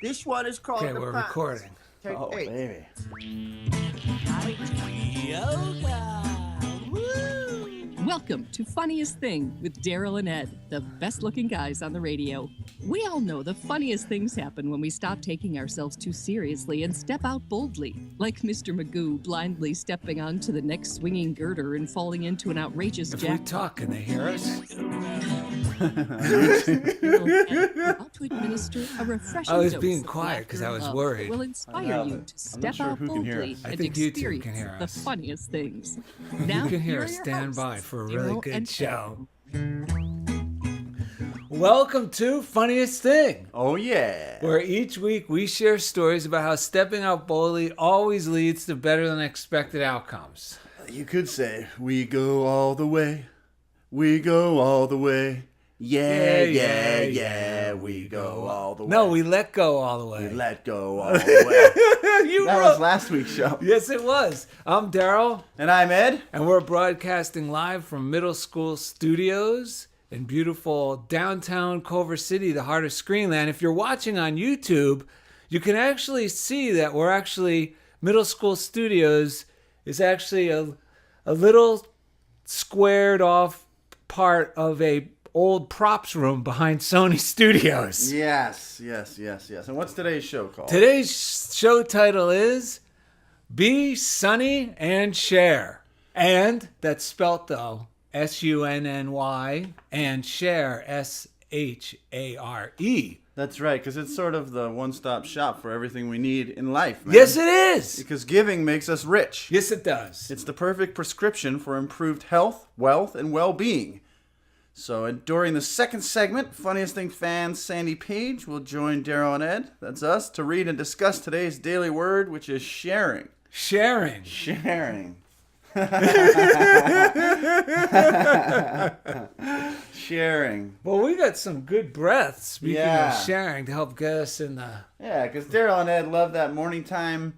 This one is called Okay, The we're Pants. recording. Take Oh, eight. baby. Yoga. Woo! Welcome to Funniest Thing with Darrell and Ed, the best looking guys on the radio. We all know the funniest things happen when we stop taking ourselves too seriously and step out boldly, like Mr. Magoo blindly stepping onto the next swinging girder and falling into an outrageous If we jack. talk, can they hear us? About to administer a refreshing I was dose being of quiet 'cause I laughter was and love worried. that will inspire love you it. to I'm not step sure out who can hear boldly us. I and think you two experience can hear the us. funniest things. You Now, can hear here us. are your Stand by hosts, for a Darrell really good and show. Welcome to Funniest Thing, Oh, yeah. where each week we share stories about how stepping out boldly always leads to better than expected outcomes. You could say, we go all the way. We go all the way. Yeah, yeah, yeah. We go all the way. No, we let go all the way. We let go all the way. You That wrote- was last week's show. Yes, it was. I'm Darrell, And I'm Ed. and we're broadcasting live from middle school studios in beautiful downtown Culver City, the heart of Screenland. If you're watching on YouTube, you can actually see that we're actually, middle school studios is actually a little squared off part of a old props room behind Sony Studios. Yes, yes, yes, yes. And what's today's show called? Today's show title is Be Sunny and Share. And that's spelt though SUNNY and share SHARE. That's right, because it's sort of the one-stop shop for everything we need in life, man. Yes, it is. Because giving makes us rich. Yes, it does. It's the perfect prescription for improved health, wealth, and well-being. So during the second segment, Funniest Thing fan Sandy Page will join Darrell and Ed, that's us, to read and discuss today's daily word, which is sharing. Sharing. Sharing. Sharing. Well, we got some good breaths, speaking Yeah. of sharing, to help get us in the... Yeah, because Darrell and Ed love that morning time,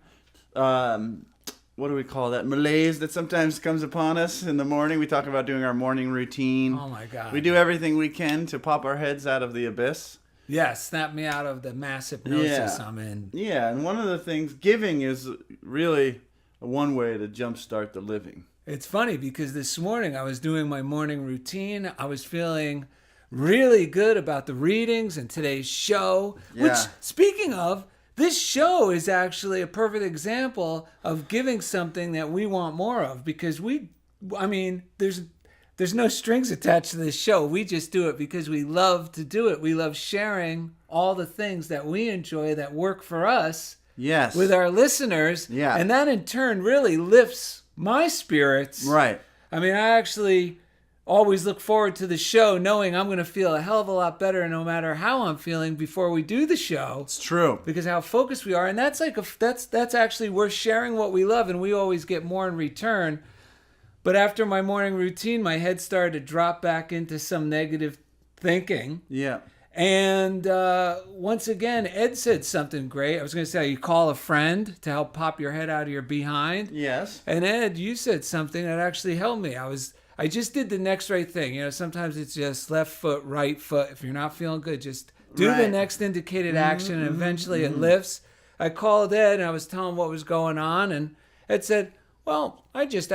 what do we call that, malaise that sometimes comes upon us in the morning. We talk about doing our morning routine. Oh, my God. We do everything we can to pop our heads out of the abyss. Yeah, snap me out of the mass hypnosis Yeah. I'm in. Yeah, and one of the things, giving is really one way to jumpstart the living. It's funny because this morning I was doing my morning routine. I was feeling really good about the readings and today's show. Which, Yeah. speaking of, this show is actually a perfect example of giving something that we want more of because there's no strings attached to this show. We just do it because we love to do it. We love sharing all the things that we enjoy that work for us Yes. with our listeners. Yeah. And that in turn really lifts my spirits. Right. I mean, I actually always look forward to the show knowing I'm going to feel a hell of a lot better no matter how I'm feeling before we do the show It's true. because how focused we are. And that's like that's actually we're sharing what we love and we always get more in return. But after my morning routine, my head started to drop back into some negative thinking. Yeah. And once again, Ed said something great. I was going to say, you call a friend to help pop your head out of your behind. Yes. And Ed, you said something that actually helped me. I just did the next right thing. You know, sometimes it's just left foot, right foot. If you're not feeling good, just do the Right. next indicated action, and eventually it lifts. I called Ed and I was telling him what was going on, and Ed said, "Well, I just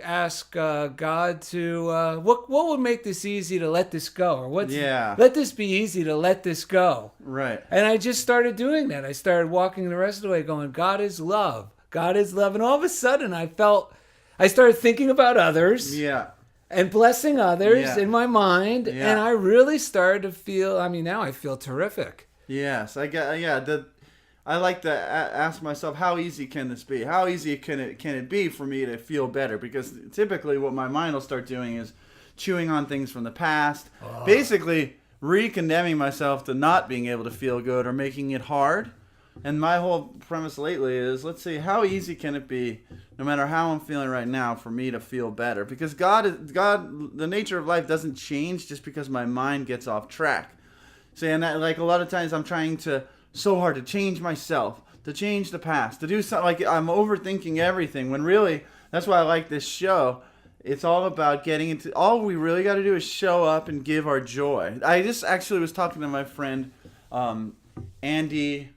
ask God to what would make this easy to let this go, or let this be easy to let this go." Right. And I just started doing that. I started walking the rest of the way going, God is love. God is love. And all of a sudden I started thinking about others Yeah. and blessing others Yeah. in my mind. Yeah. And I really started to feel, now I feel terrific. Yes. I like to ask myself, how easy can this be? How easy can it be for me to feel better? Because typically what my mind will start doing is chewing on things from the past, basically re-condemning myself to not being able to feel good or making it hard. And my whole premise lately is, let's see, how easy can it be, no matter how I'm feeling right now, for me to feel better? Because God, the nature of life doesn't change just because my mind gets off track. See, and that, like a lot of times I'm trying so hard to change myself, to change the past, to do something, like I'm overthinking everything, when really, that's why I like this show. It's all about getting into, all we really got to do is show up and give our joy. I just actually was talking to my friend Andy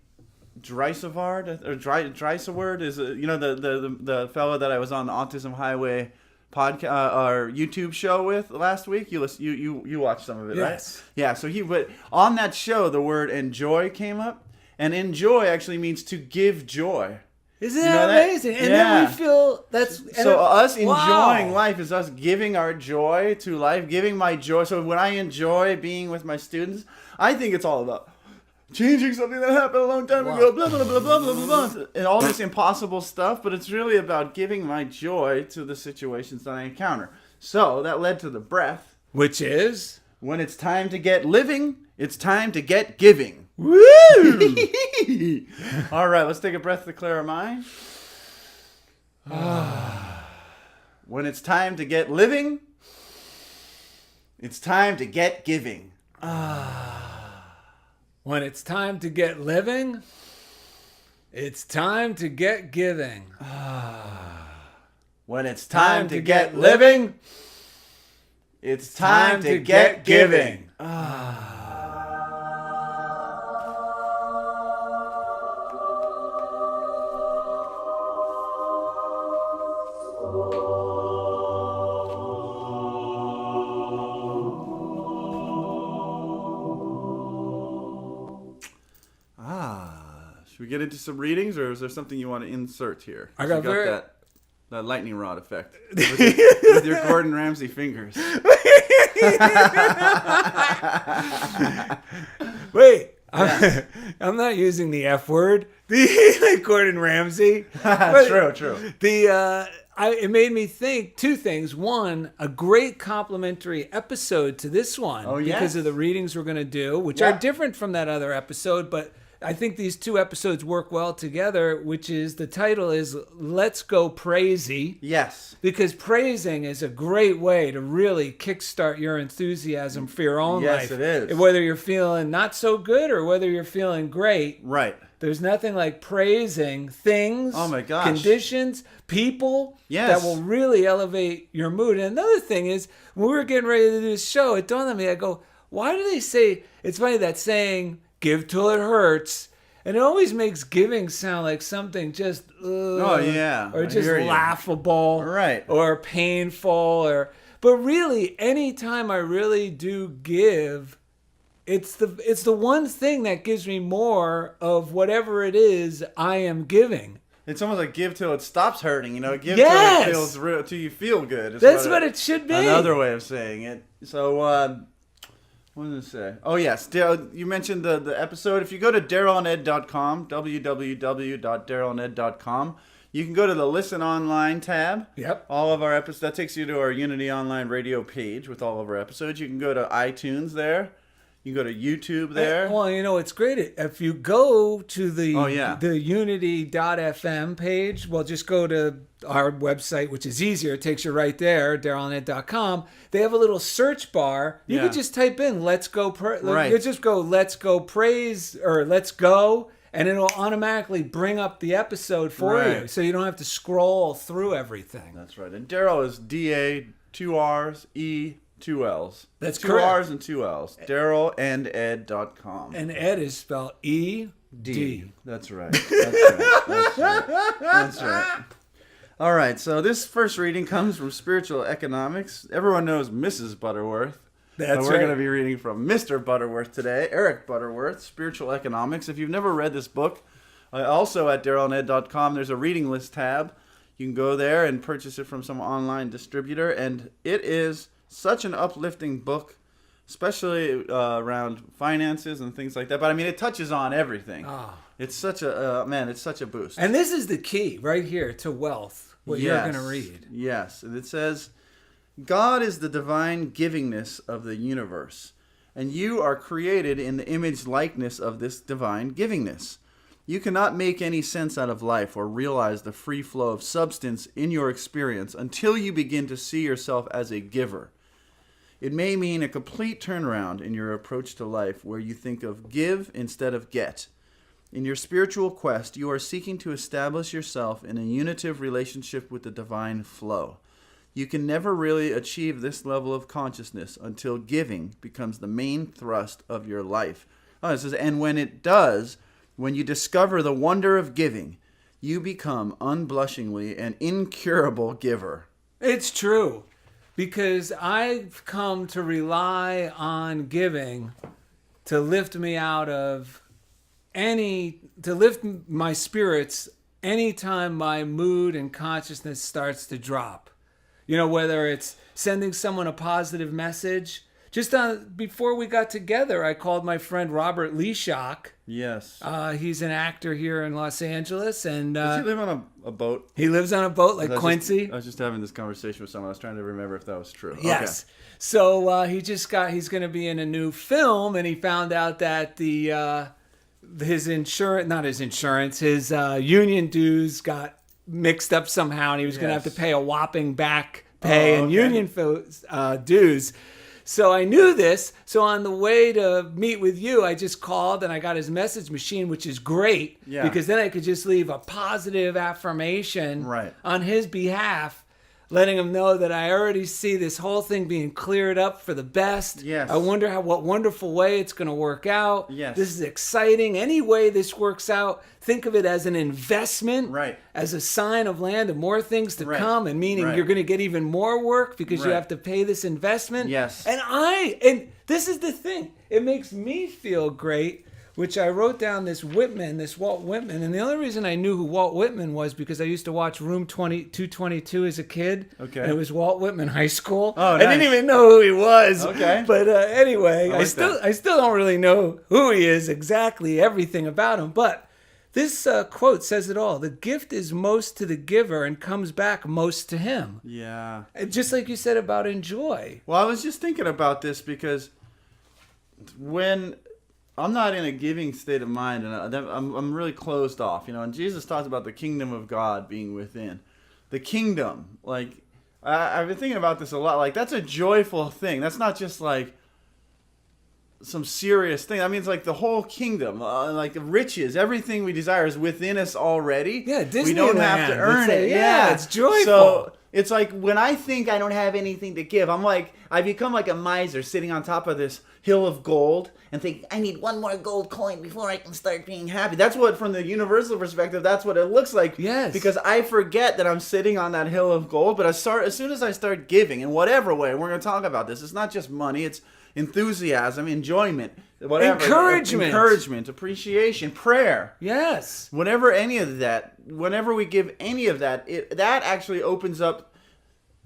Dreisavard or Dreisavard is the fellow that I was on the Autism Highway podcast or YouTube show with last week. You watched some of it, Yes. right? Yeah. So but on that show, the word enjoy came up, and enjoy actually means to give joy. Isn't You know that that? amazing? And Yeah. then we feel that's So us wow. enjoying life is us giving our joy to life, giving my joy. So when I enjoy being with my students, I think it's all about changing something that happened a long time ago, blah, blah, blah, blah, blah, blah, blah, and all this impossible stuff. But it's really about giving my joy to the situations that I encounter. So that led to the breath. Which is When it's time to get living, it's time to get giving. woo. All right, let's take a breath to clear our mind. When it's time to get living, it's time to get giving. When it's time to get living, it's time to get giving. When it's time to get living, it's time to get giving. Should we get into some readings, or is there something you want to insert here? I got You very- that lightning rod effect with your Gordon Ramsay fingers. Wait, I'm not using the F word. Like Gordon Ramsay. True. It made me think two things. One, a great complimentary episode to this one. Oh, yes. Because of the readings we're going to do, which Yeah. are different from that other episode, but I think these two episodes work well together, which is the title is Let's Go Praisey. Yes. Because praising is a great way to really kickstart your enthusiasm for your own life. Yes, it is. Whether you're feeling not so good or whether you're feeling great. Right. There's nothing like praising things, Oh my gosh. conditions, people Yes. that will really elevate your mood. And another thing is, when we were getting ready to do this show, it dawned on me, I go, why do they say, it's funny that saying, give till it hurts, and it always makes giving sound like something just Oh, yeah. or I just hear you. laughable, Right. or painful, but really anytime I really do give, it's the one thing that gives me more of whatever it is I am giving. It's almost like give till it stops hurting, Give Yes! till it feels real, till you feel good. is That's what it should be. Another way of saying it. So, what did it say? Oh, yes. You mentioned the episode. If you go to darrellanded.com, www.darrellanded.com, you can go to the Listen Online tab. Yep. All of our episodes. That takes you to our Unity Online radio page with all of our episodes. You can go to iTunes there. You can go to YouTube there. Well, it's great. If you go to the the unity.fm page, well, just go to our website, which is easier. It takes you right there, darrellanded.com. They have a little search bar. You could just type in "Let's Go." Right. You just go "Let's Go Praise" or "Let's Go," and it'll automatically bring up the episode for you, Right. so you don't have to scroll through everything. That's right. And Darrell is D-A, 2 R's, E, 2 L's. That's 2 correct. R's and 2 L's. DarrellandEd.com. And Ed is spelled E-D. That's right. That's right. All right, so this first reading comes from Spiritual Economics. Everyone knows Mrs. Butterworth. That's We're right. going to be reading from Mr. Butterworth today, Eric Butterworth, Spiritual Economics. If you've never read this book, also at darrellanded.com, there's a reading list tab. You can go there and purchase it from some online distributor, and it is such an uplifting book, especially around finances and things like that. But I mean, it touches on everything. Oh. It's such a it's such a boost. And this is the key right here to wealth, what you're going to read. Yes, and it says, God is the divine givingness of the universe, and you are created in the image likeness of this divine givingness. You cannot make any sense out of life or realize the free flow of substance in your experience until you begin to see yourself as a giver. It may mean a complete turnaround in your approach to life where you think of give instead of get. In your spiritual quest, you are seeking to establish yourself in a unitive relationship with the divine flow. You can never really achieve this level of consciousness until giving becomes the main thrust of your life. Oh, it says, and when it does, when you discover the wonder of giving, you become unblushingly an incurable giver. It's true, because I've come to rely on giving to lift me out of to lift my spirits anytime my mood and consciousness starts to drop. You know, whether it's sending someone a positive message. Just before we got together, I called my friend Robert Leashock. Yes. He's an actor here in Los Angeles, and Does he live on a boat? he lives on a boat like Quincy. I was just having this conversation with someone. I was trying to remember if that was true. Yes. Okay. So he's going to be in a new film, and he found out that his union dues got mixed up somehow, and he was going to have to pay a whopping back pay and union dues. So I knew this. So on the way to meet with you, I just called and I got his message machine, which is great because then I could just leave a positive affirmation on his behalf, letting him know that I already see this whole thing being cleared up for the best. Yes. I wonder what wonderful way it's going to work out. Yes. This is exciting. Any way this works out, think of it as an investment, as a sign of land and more things to come, and meaning you're going to get even more work because you have to pay this investment. Yes. And this is the thing. It makes me feel great, which I wrote down this Walt Whitman. And the only reason I knew who Walt Whitman was because I used to watch Room 222 as a kid. Okay. And it was Walt Whitman High School. Oh, nice. I didn't even know who he was. Okay. But anyway, I still don't really know who he is exactly, everything about him. But this quote says it all. The gift is most to the giver and comes back most to him. Yeah. Just like you said about enjoy. Well, I was just thinking about this because when I'm not in a giving state of mind, and I'm really closed off, you know. And Jesus talks about the kingdom of God being within. The kingdom, like I've been thinking about this a lot. Like that's a joyful thing. That's not just like some serious thing. I mean, it's like the whole kingdom, like riches, everything we desire is within us already. Yeah, Disneyland. We don't have to earn it. Yeah, it's joyful. So it's like when I think I don't have anything to give, I become like a miser sitting on top of this hill of gold and think, I need one more gold coin before I can start being happy. That's what, from the universal perspective, that's what it looks like. Yes. Because I forget that I'm sitting on that hill of gold, but as soon as I start giving, in whatever way, we're going to talk about this, it's not just money, it's enthusiasm, enjoyment, whatever. Encouragement, appreciation, prayer. Yes. Whenever we give any of that, that actually opens up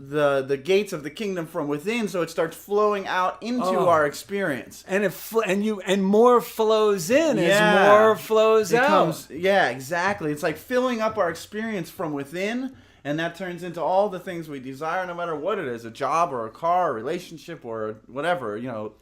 the gates of the kingdom from within, so it starts flowing out into our experience. And more flows in as more flows out. Yeah, exactly. It's like filling up our experience from within, and that turns into all the things we desire, no matter what it is, a job or a car, a relationship or whatever, you know,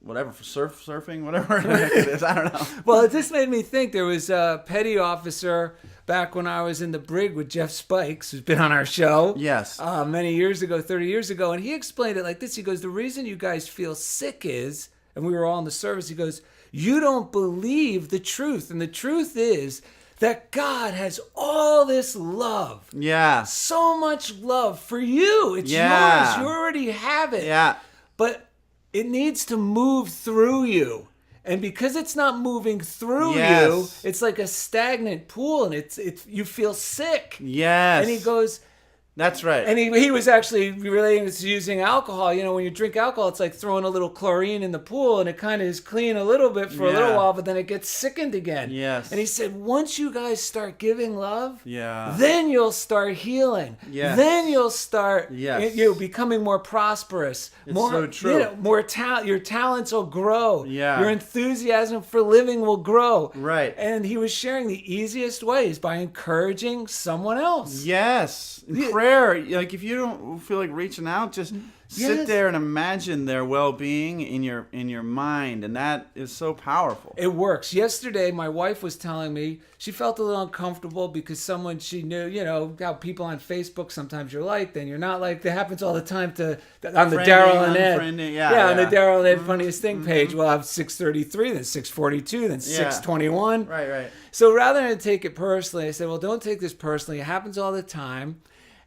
whatever, for surfing, whatever it is, I don't know. Well, it just made me think there was a petty officer back when I was in the brig with Jeff Spikes, who's been on our show. Yes. Many years ago, 30 years ago, and he explained it like this. He goes, the reason you guys feel sick is, and we were all in the service, he goes, you don't believe the truth. And the truth is that God has all this love. Yeah. So much love for you. It's yours. You already have it. Yeah. But it needs to move through you. And because it's not moving through you, it's like a stagnant pool, and it's you feel sick. Yes. And he goes, that's right. And he was actually relating this to using alcohol. You know, when you drink alcohol, it's like throwing a little chlorine in the pool, and it kind of is clean a little bit for a little while, but then it gets sickened again. Yes. And he said, once you guys start giving love, yeah, then you'll start healing. Yes. Then you'll start becoming more prosperous. It's more, so true. You know, more your talents will grow. Yeah. Your enthusiasm for living will grow. Right. And he was sharing the easiest ways by encouraging someone else. Yes. Prayer, like if you don't feel like reaching out, just sit there and imagine their well-being in your mind, and that is so powerful. It works. Yesterday, my wife was telling me she felt a little uncomfortable because someone she knew, you know, how people on Facebook, sometimes you're like, then you're not like. That happens all the time on the Darrell and Ed. On the Darrell and Ed Funniest Thing page. We'll have 633, then 642, then 621. Right. So rather than take it personally, I said, well, don't take this personally. It happens all the time.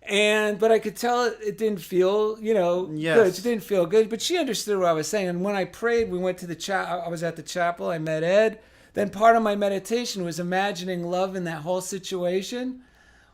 But I could tell it didn't feel, Yes. good. It didn't feel good. But she understood what I was saying. And when I prayed, we went to the I was at the chapel. I met Ed. Then part of my meditation was imagining love in that whole situation.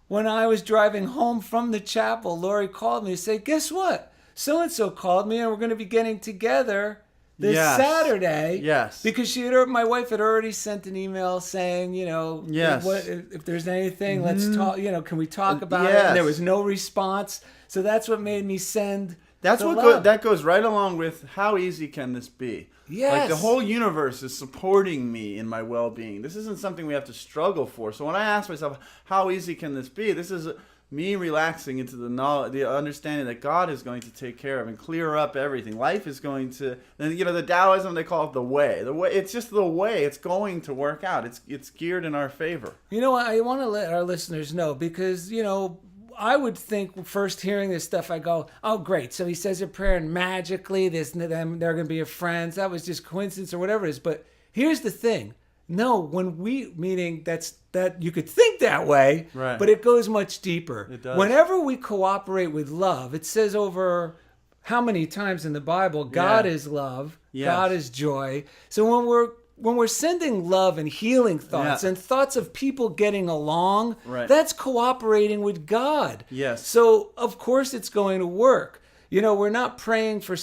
When I was driving home from the chapel, Lori called me to say, guess what? So-and-so called me and we're going to be getting together this Saturday. Yes. Because my wife had already sent an email saying, Yes. if there's anything, let's talk, can we talk about it? Yes. And there was no response. So that's what made me send That's the what love. that goes right along with how easy can this be? Yes. Like the whole universe is supporting me in my well-being. This isn't something we have to struggle for. So when I ask myself, how easy can this be? This is me relaxing into the knowledge, the understanding that God is going to take care of and clear up everything. Life is going to, and the Taoism, they call it the way. The way, it's just the way. It's going to work out. It's geared in our favor. I want to let our listeners know because, I would think first hearing this stuff, I go, oh, great. So he says a prayer and magically they're going to be your friends. That was just coincidence or whatever it is. But here's the thing. No, meaning that you could think that way, right. But it goes much deeper. It does. Whenever we cooperate with love, it says over how many times in the Bible, God is love, Yes. God is joy. So when we're sending love and healing thoughts and thoughts of people getting along, right. That's cooperating with God. Yes. So of course it's going to work. We're not praying for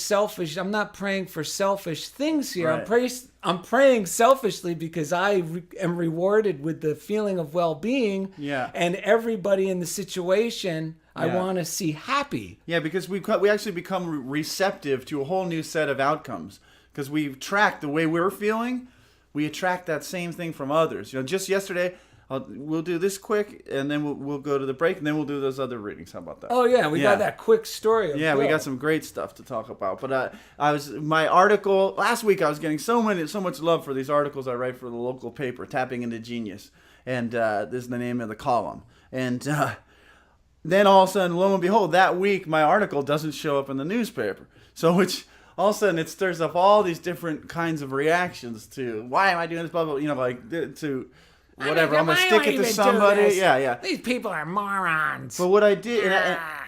I'm not praying for selfish things here. Right. I'm praying selfishly because I am rewarded with the feeling of well-being. Yeah. And everybody in the situation I want to see happy. Yeah, because we actually become receptive to a whole new set of outcomes. Because we've tracked the way we're feeling, we attract that same thing from others. Just yesterday, we'll do this quick, and then we'll go to the break, and then we'll do those other readings. How about that? Oh yeah, we got that quick story. Of we got some great stuff to talk about. But my article last week, I was getting so much love for these articles I write for the local paper, Tapping into Genius, and this is the name of the column. And then all of a sudden, lo and behold, that week my article doesn't show up in the newspaper. So all of a sudden it stirs up all these different kinds of reactions to why am I doing this, blah blah, to whatever. I'm gonna stick it to somebody. Yeah. These people are morons. But what I did,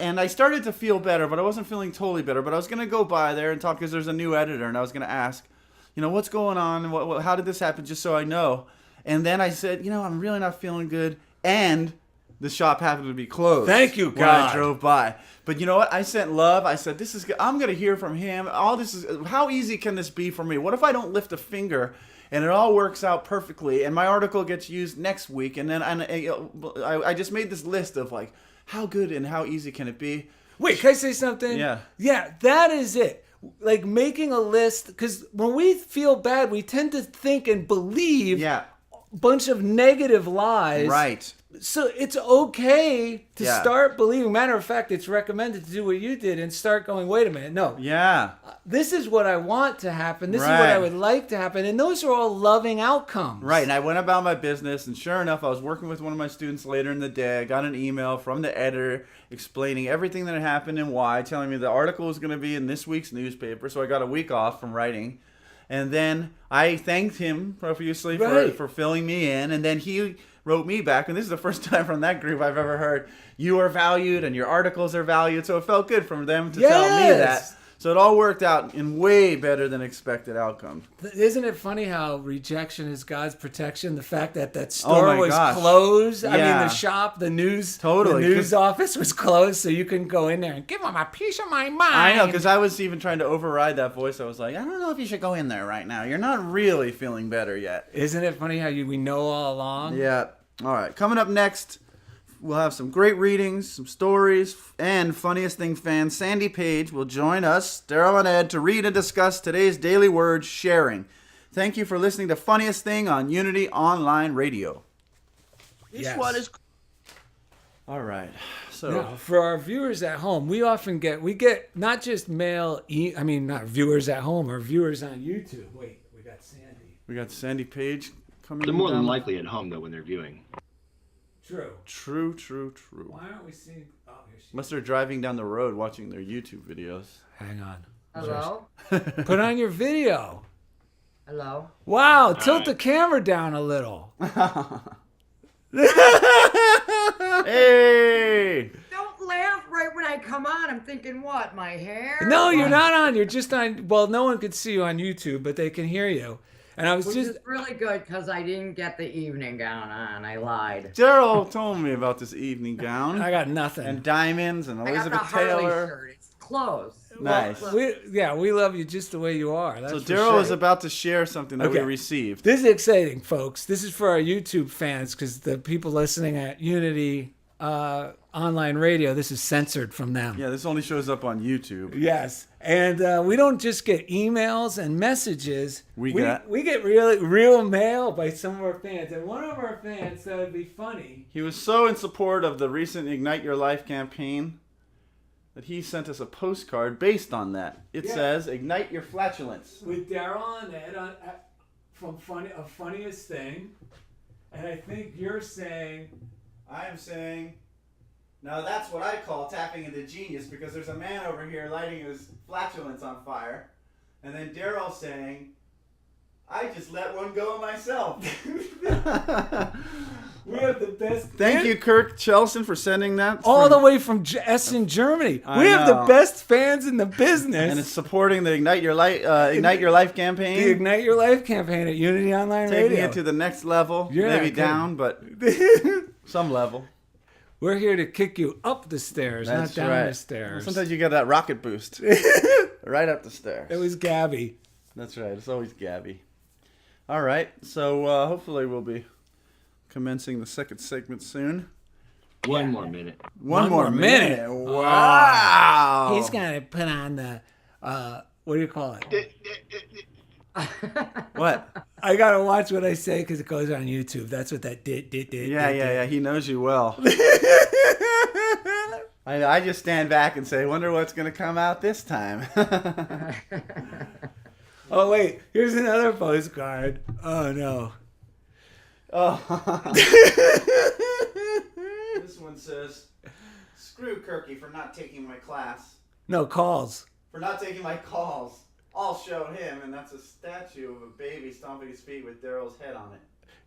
and I started to feel better, but I wasn't feeling totally better. But I was gonna go by there and talk because there's a new editor, and I was gonna ask, what's going on? How did this happen? Just so I know. And then I said, I'm really not feeling good, and the shop happened to be closed. Thank you, when God. I drove by. But you know what? I sent love. I said, "This is good. I'm gonna hear from him. All this is. How easy can this be for me? What if I don't lift a finger?" And it all works out perfectly, and my article gets used next week. And then I just made this list of like, how good and how easy can it be? Wait, can I say something? Yeah. Yeah, that is it. Like making a list, because when we feel bad, we tend to think and believe a bunch of negative lies. Right. So it's okay to Yeah. start believing. Matter of fact, it's recommended to do what you did and start going, wait a minute, no. Yeah. This is what I want to happen. This is what Right. I would like to happen. And those are all loving outcomes. Right, and I went about my business, and sure enough, I was working with one of my students later in the day. I got an email from the editor explaining everything that had happened and why, telling me the article was going to be in this week's newspaper, so I got a week off from writing. And then I thanked him profusely for filling me in, and then he wrote me back, and this is the first time from that group I've ever heard, you are valued and your articles are valued, so it felt good for them to tell me that. So it all worked out in way better than expected outcomes. Isn't it funny how rejection is God's protection? The fact that store was gosh. closed. Yeah. I mean, the shop, the news office was closed, so you can go in there and give them a piece of my mind. I know, because I was even trying to override that voice. I was like, I don't know if you should go in there right now. You're not really feeling better yet. Isn't it funny how we know all along? Yeah. All right. Coming up next, we'll have some great readings, some stories, and Funniest Thing fan Sandy Page will join us, Darrell and Ed, to read and discuss today's daily word, sharing. Thank you for listening to Funniest Thing on Unity Online Radio. Yes. This one is... All right. So Now, for our viewers at home, we get not just not viewers at home or viewers on YouTube. Wait, we got Sandy. we got Sandy Page coming. They're more than down. likely at home, though, when they're viewing. True. Why aren't we seeing? Oh, here she Unless they're driving down the road watching their YouTube videos. Hang on. Hello? Put on your video. Hello? Wow, tilt the camera down a little. Hey! Don't laugh right when I come on, I'm thinking, what, my hair? No, you're not on. You're just on. Well, no one could see you on YouTube, but they can hear you. And I was Which just. is really good because I didn't get the evening gown on. I lied. Darrell told me about this evening gown I got nothing. and diamonds and I got the Elizabeth Harley Taylor. shirt. It's clothes. Nice. we love you just the way you are. That's So for Darrell sure. is about to share something that we Okay. received. This is exciting, folks. This is for our YouTube fans because the people listening at Unity online radio, this is censored from them. Yeah, this only shows up on YouTube. Yes, and we don't just get emails and messages. We get really real mail by some of our fans, and one of our fans thought it'd be funny. He was so in support of the recent Ignite Your Life campaign that he sent us a postcard based on that. It says, "Ignite your flatulence." With Darrell and Ed from Funniest Thing, and I think you're saying. I am saying, now that's what I call tapping into genius, because there's a man over here lighting his flatulence on fire, and then Darrell saying, I just let one go myself. We have the best. Thank you, Kirk Chelson, for sending that. All the way from Essen, Germany. I We have the know. best fans in the business. And it's supporting the Ignite Your Life campaign. The Ignite Your Life campaign at Unity Online Taking Radio. it to the next level. You're Maybe not down, but some level. We're here to kick you up the stairs, That's not down right. the stairs. Sometimes you get that rocket boost. Right up the stairs. It was Gabby. That's right. It's always Gabby. All right. So hopefully we'll be commencing the second segment soon. One more minute. One more minute. Wow. He's going to put on the, what do you call it? What? I got to watch what I say because it goes on YouTube. That's what that did. Yeah. He knows you well. I just stand back and say, wonder what's going to come out this time. Oh, wait. Here's another postcard. Oh, no. Oh. This one says, screw Kirky for not taking my class. No, calls. For not taking my calls. I'll show him, and that's a statue of a baby stomping his feet with Darrell's head on it.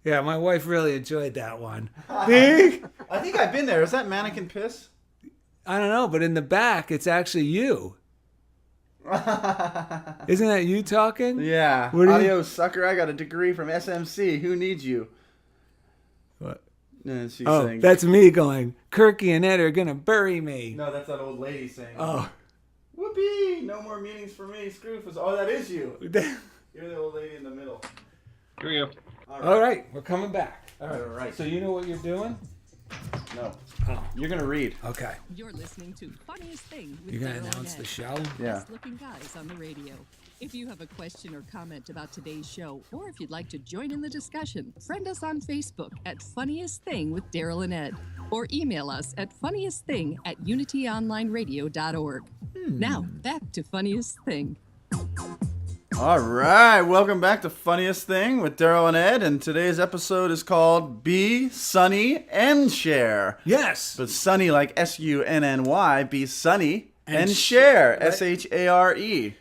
Yeah, my wife really enjoyed that one. I think I've been there. Is that mannequin piss? I don't know, but in the back, it's actually you. Isn't that you talking? Yeah. What do you- Adios, sucker. I got a degree from SMC. Who needs you? What? And she's Oh, saying, that's me going, Kirky and Ed are going to bury me. no, that's that old lady saying, Oh. whoopee, no more meetings for me. Screw for... Oh, that is you. You're the old lady in the middle. Here we go. All right, we're coming back. All right. All right. So you know what you're doing? No. Oh. You're going to read. Okay. You're listening to Funniest Thing with You're going Darrell to and announce Ed, the show? Yeah. best-looking guys on the radio. If you have a question or comment about today's show, or if you'd like to join in the discussion, friend us on Facebook at Funniest Thing with Darrell and Ed, or email us at funniestthing@unityonlineradio.org. Now, back to Funniest Thing. All right. Welcome back to Funniest Thing with Darrell and Ed. And today's episode is called Be Sunny and Share. Yes. But sunny like SUNNY, be sunny and sh- share, SHARE.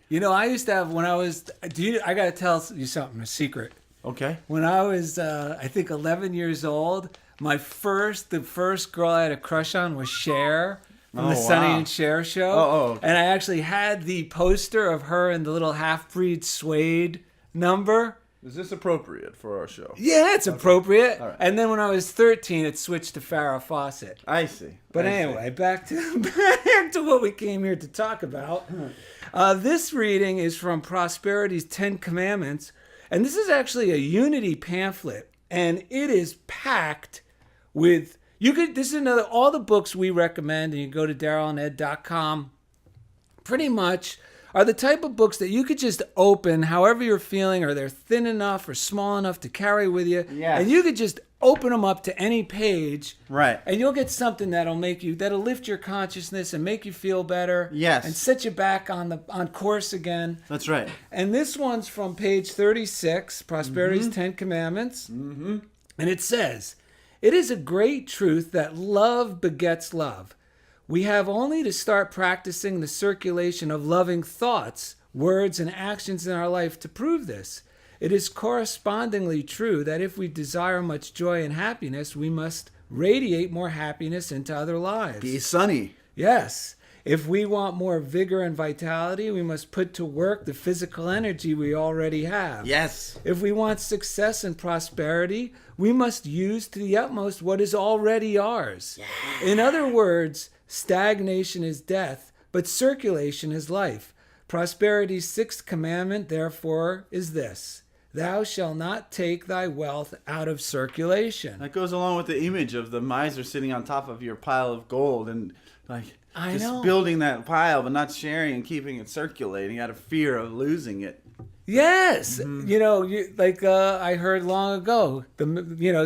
You know, I used to have, when I was, I got to tell you something, a secret. Okay. When I was, I think 11 years old, the first girl I had a crush on was Cher from Oh, the Sonny wow. and Cher show. Oh. And I actually had the poster of her in the little half-breed suede number. Is this appropriate for our show? Yeah, it's appropriate. All right. And then when I was 13, it switched to Farrah Fawcett. I see. But I see. anyway, back to what we came here to talk about. This reading is from Prosperity's 10 Commandments, and this is actually a Unity pamphlet, and it is packed with. This is another. All the books we recommend, and you go to DarrellandEd.com. Pretty much are the type of books that you could just open however you're feeling, or they're thin enough or small enough to carry with you, Yes. and you could just open them up to any page. Right. And you'll get something that'll lift your consciousness and make you feel better. Yes. And set you back on course again. That's right. And this one's from page 36, Prosperity's 10 Commandments. Mm-hmm. And it says, "It is a great truth that love begets love. We have only to start practicing the circulation of loving thoughts, words, and actions in our life to prove this. It is correspondingly true that if we desire much joy and happiness, we must radiate more happiness into other lives. Be sunny. Yes. If we want more vigor and vitality, we must put to work the physical energy we already have. Yes. If we want success and prosperity, we must use to the utmost what is already ours. Yeah. In other words, stagnation is death, but circulation is life. Prosperity's sixth commandment, therefore, is this: thou shalt not take thy wealth out of circulation. That goes along with the image of the miser sitting on top of your pile of gold and building that pile but not sharing and keeping it circulating out of fear of losing it. Yes. I heard long ago,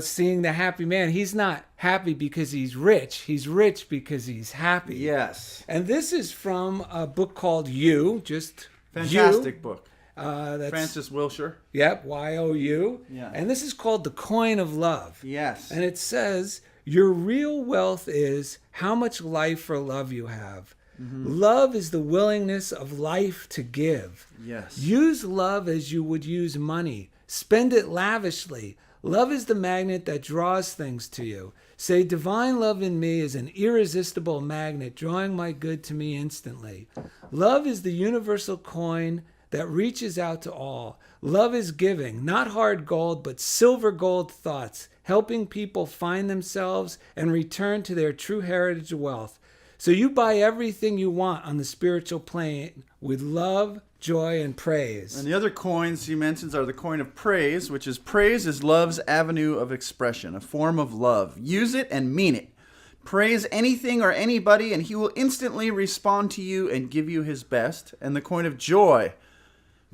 seeing the happy man, he's not happy because he's rich. He's rich because he's happy. Yes. And this is from a book called You, just Fantastic You. book. That's Francis Wilshire. Yep, Y-O-U. Yeah. And this is called The Coin of Love. Yes. And it says, your real wealth is how much life or love you have. Mm-hmm. Love is the willingness of life to give. Yes. Use love as you would use money. Spend it lavishly. Love is the magnet that draws things to you. Say, divine love in me is an irresistible magnet, drawing my good to me instantly. Love is the universal coin that reaches out to all. Love is giving, not hard gold, but silver gold thoughts, helping people find themselves and return to their true heritage of wealth. So you buy everything you want on the spiritual plane with love, joy, and praise. And the other coins he mentions are the coin of praise, which is praise is love's avenue of expression, a form of love. Use it and mean it. Praise anything or anybody, and he will instantly respond to you and give you his best. And the coin of joy.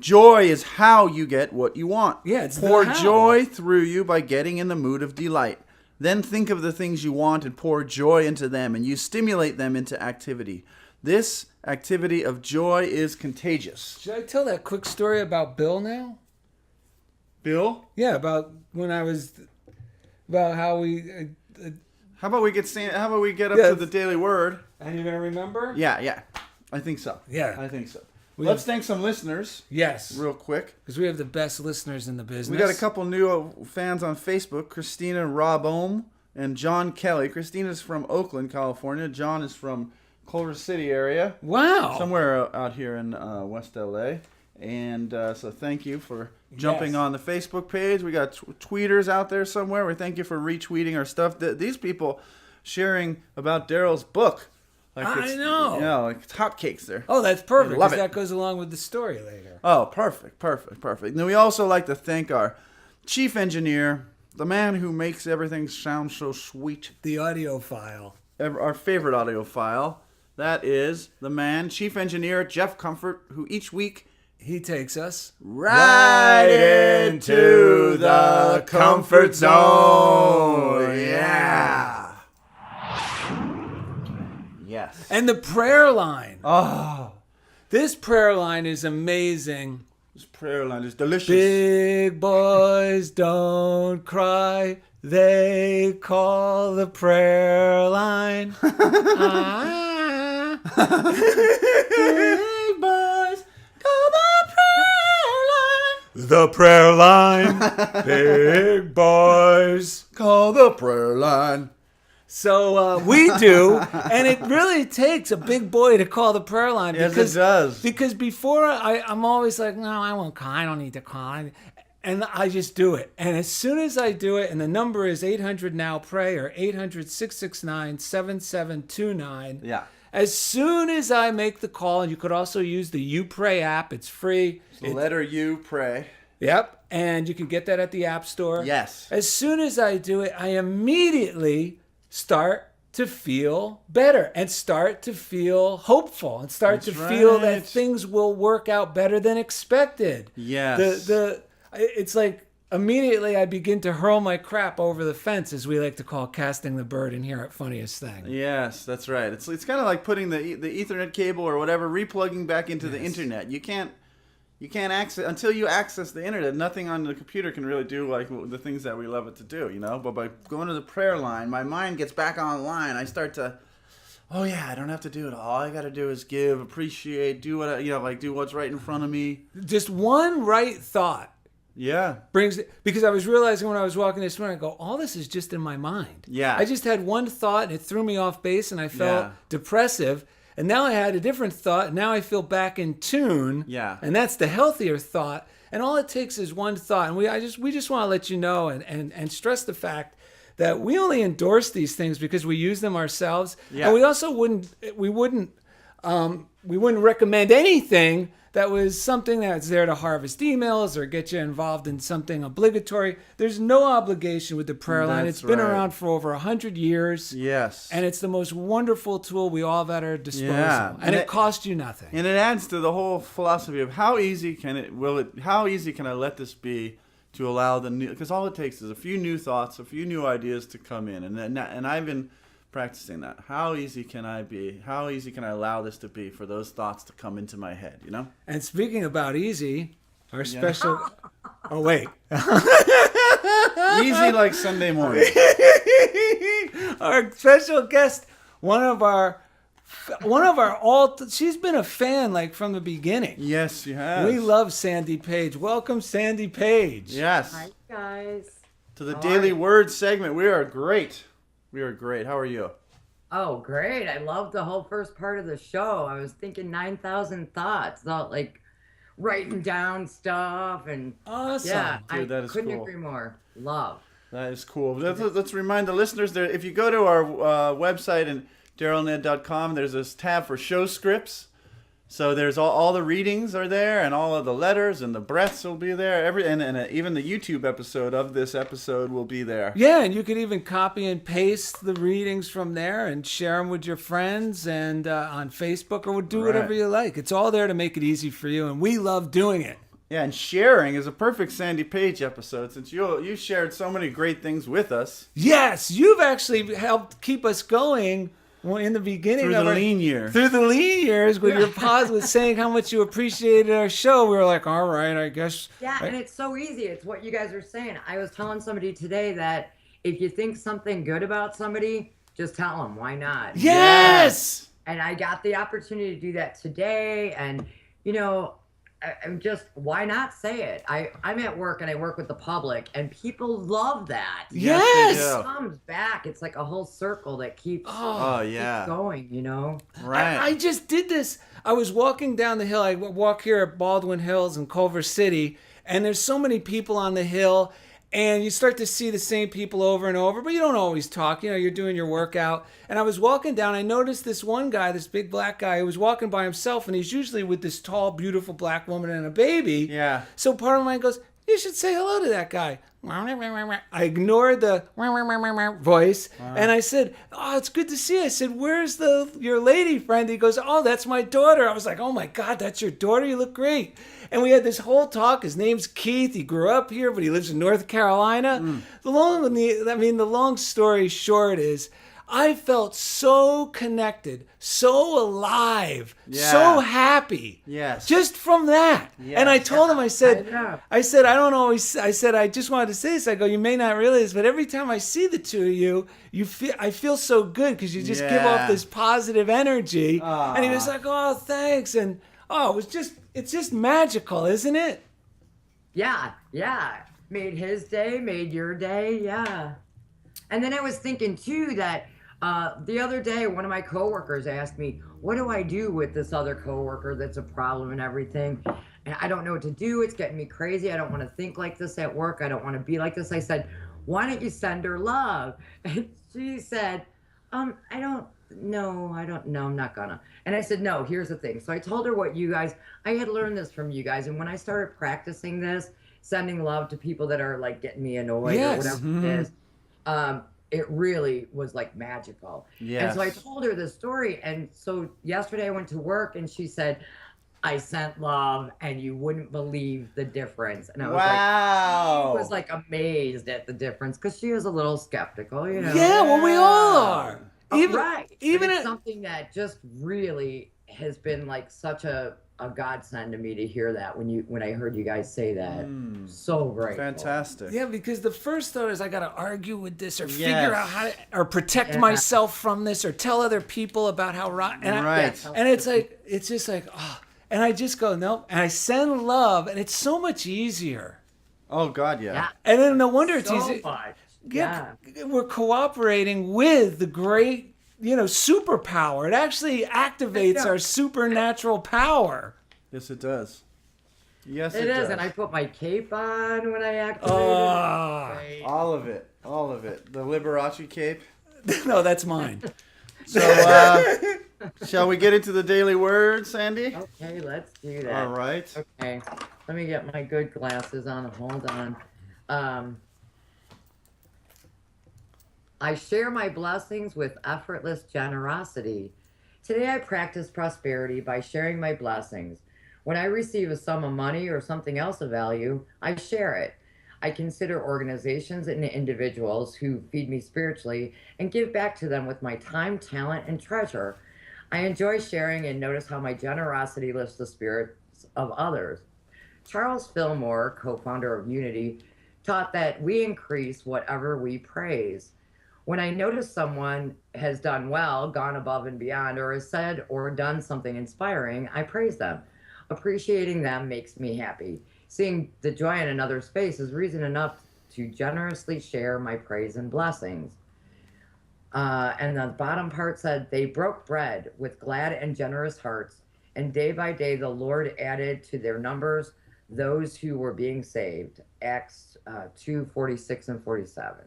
Joy is how you get what you want. Yeah, it's pour the how. joy through you by getting in the mood of delight. Then think of the things you want and pour joy into them, and you stimulate them into activity. This activity of joy is contagious. Should I tell that quick story about Bill now? Bill? Yeah, about how we... How about we get up to the Daily Word? And you gonna remember? Yeah. I think so. Yeah. I think so. Let's thank some listeners. Yes. Real quick. Because we have the best listeners in the business. We got a couple new fans on Facebook. Christina Robome and John Kelly. Christina's from Oakland, California. John is from Culver City area. Wow. Somewhere out here in West LA. And so thank you for jumping on the Facebook page. We got tweeters out there somewhere. We thank you for retweeting our stuff. These people sharing about Darrell's book. I know. Yeah, like it's hotcakes there. Oh, that's perfect. Love Because it. that goes along with the story later. Oh, perfect. Now, we also like to thank our chief engineer, the man who makes everything sound so sweet. The audio file. Our favorite audio file. That is the man, chief engineer Jeff Comfort, who each week He takes us right into the comfort zone. Yeah. Yes. And the prayer line. Oh, This prayer line is amazing. this prayer line is delicious. Big boys don't cry. They call the prayer line. Ah. Big boys, call The prayer line. Big boys. call the prayer line. So we do, and it really takes a big boy to call the prayer line. Yes, because, it does. Because before, I'm always like, no, I won't call. I don't need to call. And I just do it. And as soon as I do it, and the number is 800-NOW-PRAY or 800-669-7729. Yeah. As soon as I make the call, and you could also use the You Pray app. It's free. The letter U, pray. Yep. And you can get that at the App Store. Yes. As soon as I do it, I immediately start to feel better and start to feel hopeful and start That's to feel right. that things will work out better than expected. Yes. It's like immediately I begin to hurl my crap over the fence, as we like to call casting the bird in here at Funniest Thing. Yes, that's right. It's kind of like putting the Ethernet cable or whatever, replugging back into the internet. You can't access until you access the internet. Nothing on the computer can really do like the things that we love it to do, you know. But by going to the prayer line, my mind gets back online. I start to, oh yeah, I don't have to do it. All I got to do is give, appreciate, do what do what's right in front of me. Just one right thought Yeah. brings it, because I was realizing when I was walking this morning, I go, all this is just in my mind. Yeah. I just had one thought and it threw me off base and I felt depressive. And now I had a different thought and now I feel back in tune. Yeah. And that's the healthier thought. And all it takes is one thought. And we just want to let you know and stress the fact that we only endorse these things because we use them ourselves. Yeah. And we also wouldn't recommend anything that was something that's there to harvest emails or get you involved in something obligatory. There's no obligation with the prayer line. That's It's been right. around for over 100 years. Yes. And it's the most wonderful tool we all have at our disposal. Yeah. And it costs you nothing. And it adds to the whole philosophy of how easy can I let this be to allow the new, because all it takes is a few new thoughts, a few new ideas to come in. And I've been practicing that. How easy can I be? How easy can I allow this to be for those thoughts to come into my head, you know? And speaking about easy, our special... Oh, wait. Easy like Sunday morning. Our special guest, one of our she's been a fan like from the beginning. Yes, you have. We love Sandy Page. Welcome, Sandy Page. Yes. Hi, guys. To the How Daily are you? Word segment. We are great. We are great. How are you? Oh, great. I loved the whole first part of the show. I was thinking 9,000 thoughts, about like writing down stuff. And Awesome. yeah, Dude, that I is couldn't cool. agree more. Love. That is cool. Let's remind the listeners there. If you go to our website and darrellanded.com, there's this tab for show scripts. So there's all the readings are there, and all of the letters and the breaths will be there. And even the YouTube episode of this episode will be there. Yeah, and you can even copy and paste the readings from there and share them with your friends and on Facebook or do whatever Right. you like. It's all there to make it easy for you, and we love doing it. Yeah, and sharing is a perfect Sandy Page episode since you shared so many great things with us Yes, you've actually helped keep us going in the beginning through of the our, lean year. Through the lean years, with your pause with saying how much you appreciated our show. We were like, all right, I guess. Yeah, and it's so easy. It's what you guys are saying. I was telling somebody today that if you think something good about somebody, just tell them. Why not? Yes! And I got the opportunity to do that today. And, you know, I'm just, why not say it? I'm at work and I work with the public and people love that. Yes! they It do. comes back. It's like a whole circle that keeps, Oh, yeah. keeps going, you know? Right. I just did this. I was walking down the hill. I walk here at Baldwin Hills in Culver City, and there's so many people on the hill, and you start to see the same people over and over, but you don't always talk. You know, you're doing your workout. And I was walking down. I noticed this one guy, this big black guy, who was walking by himself, and he's usually with this tall, beautiful black woman and a baby. Yeah. So part of mine goes, you should say hello to that guy. I ignored the voice and I said, oh, it's good to see you. I said, where's your lady friend? He goes, oh, that's my daughter. I was like, oh my God, that's your daughter? You look great. And we had this whole talk. His name's Keith. He grew up here, but he lives in North Carolina. The long story short is, I felt so connected, so alive, Yeah. so happy. Yes. Just from that. Yes. And I told him, I said, know. I just wanted to say this. I go, you may not realize, but every time I see the two of you, I feel so good because you just give Yeah. off this positive energy. Aw. And he was like, oh, thanks. And it's just magical, isn't it? Yeah, yeah. Made his day, made your day, yeah. And then I was thinking too that the other day, one of my coworkers asked me, what do I do with this other coworker that's a problem and everything? And I don't know what to do. It's getting me crazy. I don't want to think like this at work. I don't want to be like this. I said, why don't you send her love? And she said, I don't know. I'm not gonna. And I said, no, here's the thing. So I told her I had learned this from you guys. And when I started practicing this, sending love to people that are like getting me annoyed Yes. or whatever it is, it really was like magical. Yes. And so I told her this story. And so yesterday I went to work and she said, I sent love and you wouldn't believe the difference. And I was Wow. she was like amazed at the difference because she was a little skeptical, you know? Yeah, well, we all are. Right. Even But it's at- something that just really has been like such a godsend to me to hear that when I heard you guys say that. So great. Fantastic. Yeah, because the first thought is I got to argue with this or Yes. figure out how to, or protect Yeah. myself from this or tell other people about how Right. And it's just like, oh, and I just go, nope. And I send love and it's so much easier. Oh God, yeah. Yeah. And then no wonder it's So easy. much. Yeah, Yeah. we're cooperating with the great, superpower. It actually activates Yeah. our supernatural power. Yes, it does. Yes, It it is, does. and I put my cape on when I activated Ah. it. All of it. All of it. The Liberace cape. No, that's mine. So, shall we get into the daily word, Sandy? Okay, let's do that. All right. Okay, let me get my good glasses on. Hold on. I share my blessings with effortless generosity. Today I practice prosperity by sharing my blessings. When I receive a sum of money or something else of value, I share it. I consider organizations and individuals who feed me spiritually and give back to them with my time, talent, and treasure. I enjoy sharing and notice how my generosity lifts the spirits of others. Charles Fillmore, co-founder of Unity, taught that we increase whatever we praise. When I notice someone has done well, gone above and beyond, or has said or done something inspiring, I praise them. Appreciating them makes me happy. Seeing the joy in another's face is reason enough to generously share my praise and blessings. And the bottom part said, they broke bread with glad and generous hearts, and day by day the Lord added to their numbers those who were being saved. Acts 2:46 and 47.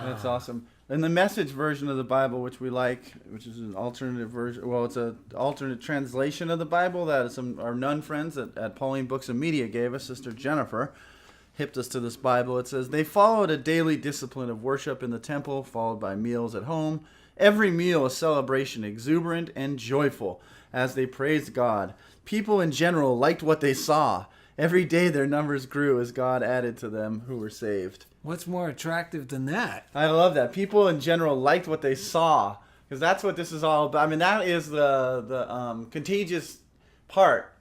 That's awesome. And the Message version of the Bible, which we like, which is an alternative version, well, it's an alternate translation of the Bible that some our nun friends at Pauline Books and Media gave us, Sister Jennifer, hipped us to this Bible. It says, they followed a daily discipline of worship in the temple, followed by meals at home. Every meal a celebration, exuberant and joyful, as they praised God. People in general liked what they saw. Every day their numbers grew as God added to them who were saved. What's more attractive than that? I love that. People in general liked what they saw, because that's what this is all about. I mean, that is the contagious part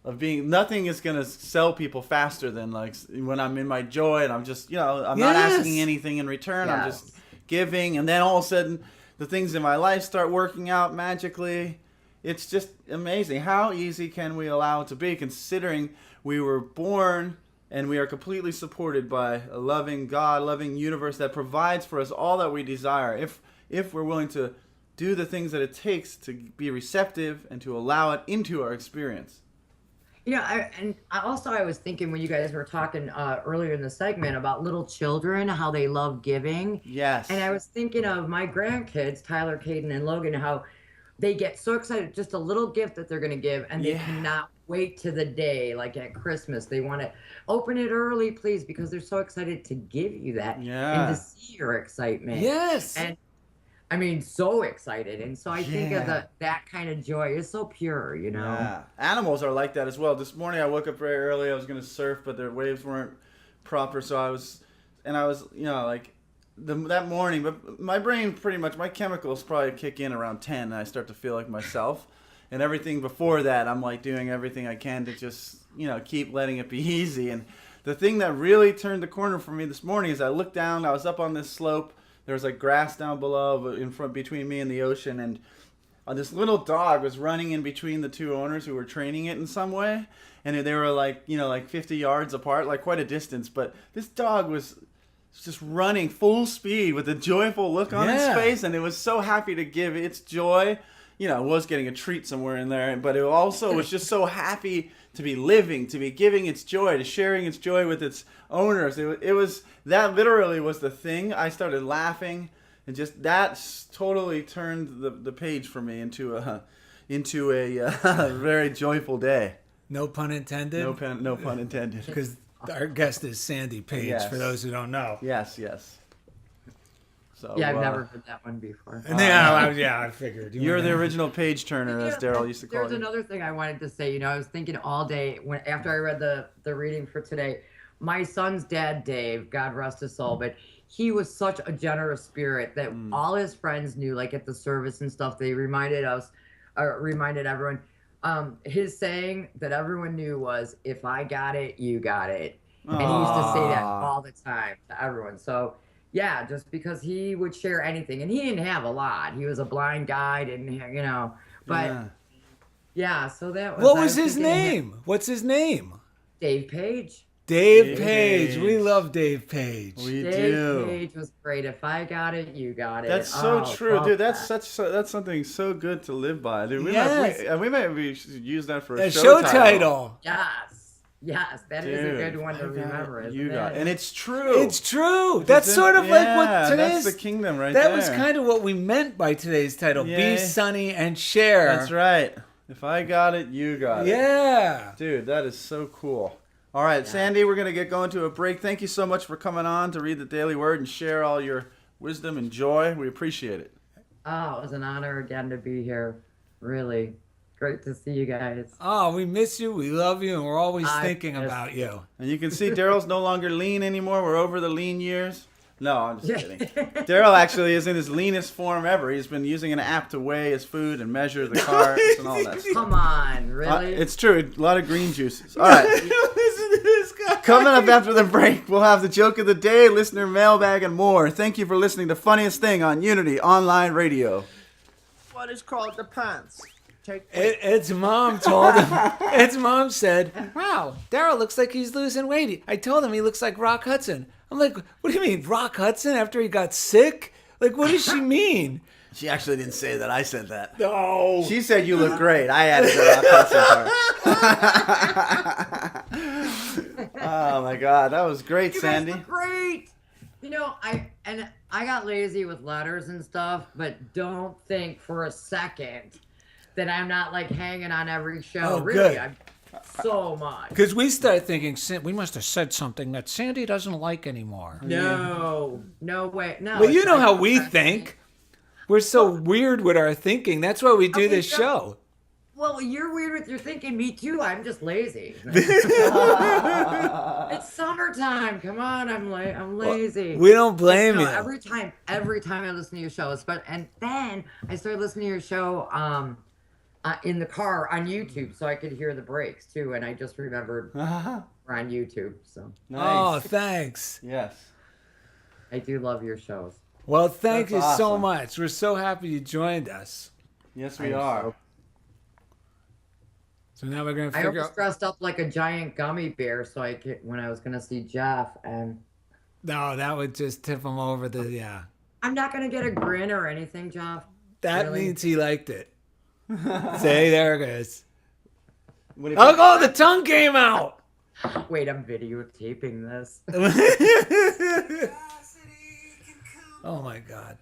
of being. Nothing is going to sell people faster than like when I'm in my joy and I'm just, I'm not Yes. asking anything in return. I'm Yes. just giving, and then all of a sudden the things in my life start working out magically. It's just amazing. How easy can we allow it to be, considering we were born and we are completely supported by a loving God, loving universe that provides for us all that we desire. If we're willing to do the things that it takes to be receptive and to allow it into our experience. I was thinking when you guys were talking earlier in the segment about little children, how they love giving. Yes. And I was thinking of my grandkids, Tyler, Caden, and Logan, how they get so excited, just a little gift that they're going to give, and they cannot wait to the day, like at Christmas. They want to open it early, please, because they're so excited to give you that and to see your excitement. Yes. And I mean, so excited. And so I think of that kind of joy is so pure, Yeah. Animals are like that as well. This morning I woke up very early. I was going to surf, but the waves weren't proper, so I was that morning, but my brain pretty much, my chemicals probably kick in around 10 and I start to feel like myself. And everything before that, I'm like doing everything I can to just, keep letting it be easy. And the thing that really turned the corner for me this morning is I looked down, I was up on this slope. There was like grass down below in front between me and the ocean. And this little dog was running in between the two owners who were training it in some way. And they were like 50 yards apart, like quite a distance. But this dog was just running full speed with a joyful look on its face, and it was so happy to give its joy. It was getting a treat somewhere in there, but it also was just so happy to be living, to be giving its joy, to sharing its joy with its owners. It was that literally was the thing. I started laughing, and just that totally turned the page for me into a very joyful day. No pun intended. No pun intended. Because our guest is Sandy Page, Yes. for those who don't know. Yes. So, I've never heard that one before. And I figured. You're the original page turner, as Darrell used to call There's you. another thing I wanted to say. I was thinking all day after I read the reading for today. My son's dad, Dave, God rest his soul, but he was such a generous spirit that all his friends knew, like at the service and stuff. They reminded everyone. His saying that everyone knew was, "If I got it, you got it." And he used to say that all the time to everyone. So, yeah, just because he would share anything. And he didn't have a lot. He was a blind guy, But, so that was... What was his name? What's his name? Dave Page. Dave Page. We love Dave Page. We Dave do. Page was great. If I got it, you got it. That's so Oh, true, love dude. That's that. that's something so good to live by, dude. Yes. We might use that for a A show show title. Yes, that is a good one to remember, isn't You it? got, and it's true. It's true. That's sort of like what today's. That's the kingdom right that there. was kind of what we meant by today's title. Yeah. Be sunny and share. That's right. If I got it, you got it. Yeah. Dude, that is so cool. All right, Sandy, we're going to get going to a break. Thank you so much for coming on to read the Daily Word and share all your wisdom and joy. We appreciate it. Oh, it was an honor again to be here. Really. Great to see you guys. Oh, we miss you. We love you. And we're always I thinking miss about you. And you can see Darrell's no longer lean anymore. We're over the lean years. No, I'm just kidding. Darrell actually is in his leanest form ever. He's been using an app to weigh his food and measure the carbs and all that stuff. Come on, really? It's true. A lot of green juices. All right. Listen to this guy. Coming up after the break, we'll have the joke of the day, listener mailbag, and more. Thank you for listening to Funniest Thing on Unity Online Radio. What is called the pants? Ed's mom told him. Ed's mom said, "Wow, Darrell looks like he's losing weight." I told him he looks like Rock Hudson. I'm like, "What do you mean, Rock Hudson? After he got sick? Like, what does she mean?" She actually didn't say that. I said that. No. She said you look great. I added the Rock Hudson part. Oh my God, that was great, You Sandy. guys were great. You know, I got lazy with letters and stuff, but don't think for a second that I'm not like hanging on every show. Oh, really, good. I'm so much. Because we start thinking, we must have said something that Sandy doesn't like anymore. No way. No. But you it's know like- how we think. We're so weird with our thinking. That's why we do Okay, this so- show. Well, you're weird with your thinking. Me too. I'm just lazy. It's summertime. Come on, I'm lazy. We don't blame No, you. every time I listen to your show, and then I started listening to your show in the car on YouTube, so I could hear the breaks too. And I just remembered we're on YouTube, so Oh, Nice. thanks. Yes. I do love your shows. Well, thank That's you so awesome. much. We're so happy you joined us. Yes, we I'm are. so- So now we're going to I figure almost out. dressed up like a giant gummy bear, so I could when I was gonna see Jeff, and No, that would just tip him over the. Yeah. I'm not gonna get a grin or anything, Jeff. That Really? means he liked it. Say, there it is. What if Oh, the tongue came out. Wait, I'm videotaping this. Oh, my God.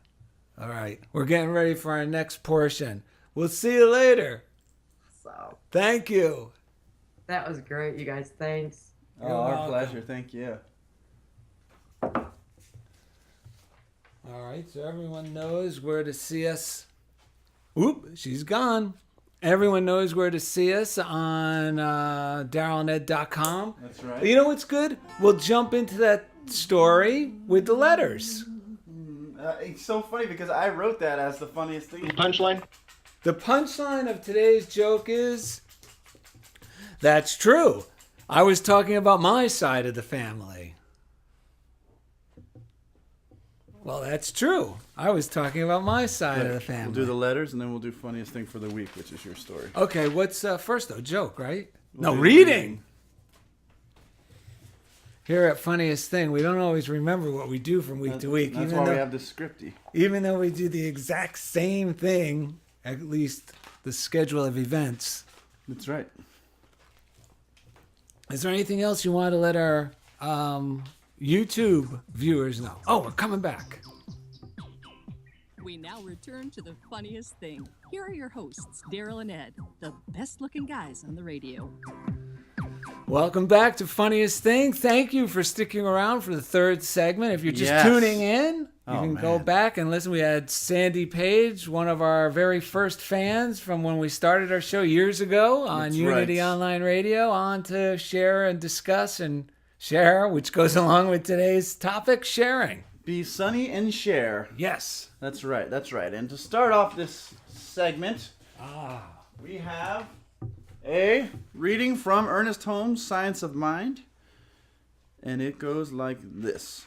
All right. We're getting ready for our next portion. We'll see you later. So Thank you. that was great, you guys. Thanks. Oh, You're our welcome. pleasure. Thank you. All right, so everyone knows where to see us. Oop, she's gone. Everyone knows where to see us on DarrellandEd.com. That's right. You know what's good? We'll jump into that story with the letters. It's so funny because I wrote that as the funniest thing. Punchline? The punchline of today's joke is, that's true. I was talking about my side of the family. Well, that's true. I was talking about my side of the family. We'll do the letters and then we'll do funniest thing for the week, which is your story. Okay, what's first though? Joke, right? We'll No, do reading. Here at Funniest Thing, we don't always remember what we do from week to week, That's even why though we have this scripty. even though we do the exact same thing, at least the schedule of events. That's right. Is there anything else you want to let our YouTube viewers know? Oh, we're coming back. We now return to the funniest thing. Here are your hosts, Darrell and Ed, the best looking guys on the radio. Welcome back to Funniest Thing. Thank you for sticking around for the third segment. If you're just Yes. tuning in, you Oh, can go man. back and listen. We had Sandy Page, one of our very first fans from when we started our show years ago on That's Unity right. Online Radio, on to share and discuss and share, which goes along with today's topic, sharing. Be sunny and share. Yes. That's right. That's right. And to start off this segment, we have a reading from Ernest Holmes' Science of Mind. And it goes like this.